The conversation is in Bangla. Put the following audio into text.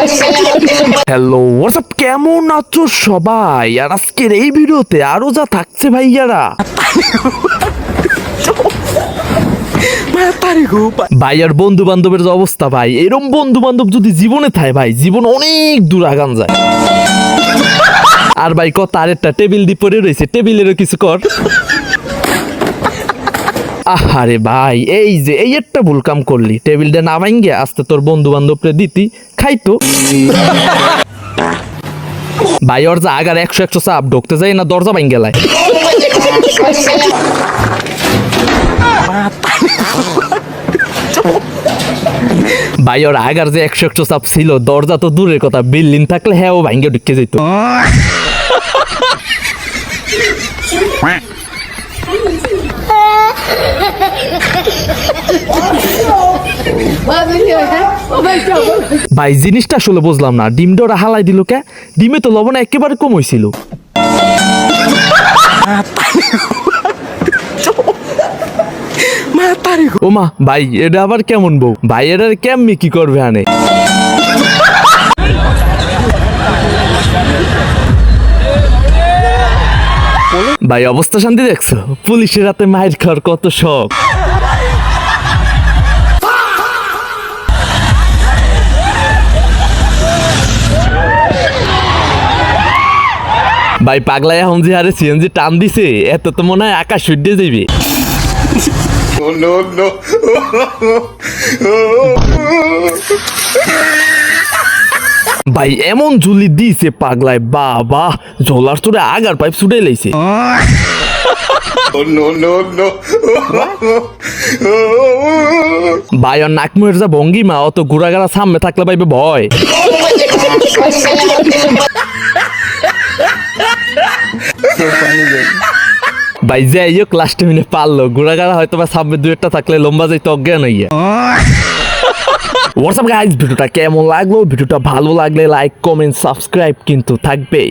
হ্যালো হোয়াটসঅ্যাপ, কেমন আছো সবাই? আর আজকের এই ভিডিওতে আরো যা থাকছে ভাইয়ারা, ভাই আর বন্ধু বান্ধবের যে অবস্থা ভাই, এরম বন্ধু বান্ধব যদি জীবনে থাকে ভাই, জীবন অনেক দূর আগান যায়। আর ভাই কত আরেকটা টেবিল দিয়ে পড়ে রয়েছে, টেবিলেরও কিছু কর। আহারে ভাই, এই যে এই একটা ভুল কাম করলি, টেবিলটা না ভাঙ্গে আস্তে তোর বন্ধু বান্ধবরে দিতি, খাইতো। ভাই ওর যা আগার 100 চাপ ঢুকতে যাই না, দরজা ভাঙ্গে লাই। ভাই ওর আগার যে 100 চাপ ছিল, দরজা তো দূরের কথা, বিল্ডিং থাকলে হ্যাঁ ও ভাঙ্গে ঢুকে যেত। ভাই জিনিসটা আসলে বুঝলাম না, ডিমটা ওরা হালাই দিল কে? ডিমে তো লবণ একেবারে কম হয়েছিল। ও মা, ভাই এটা আবার কেমন বউ? ভাই এটার কেমনি কি করবে আনে? ভাই অবস্থা শান্তি দেখছো? পুলিশের হাতে মায়ের খাওয়ার কত শখ। ভাই পাগলা এখন যে হারে সিএনজি টান দিছে, এত তো মনে হয় আকাশ উঠে যাইবে। ভাই এমন ঝুলি দিছে পাগলায়, বাবা ঝোলার তোরে আগার পাইপ ছুটে লাইছে। ভাই আর নাকমুয়ের যা ভঙ্গিমা, অত ঘোরাগাড়া সামনে থাকলে পাইবে ভয়। ভাই যাই হোক লাস্ট মিনিটে পারলো, ঘোরাগাড়া হয়তো বা সামনে দু একটা থাকলে লম্বা যাইতে অজ্ঞান হইয়া। হোয়াটসঅ্যাপ গাইস, ভিডিওটা কেমন লাগলো? ভিডিওটা ভালো লাগলে লাইক কমেন্ট সাবস্ক্রাইব কিন্তু থাকবেই।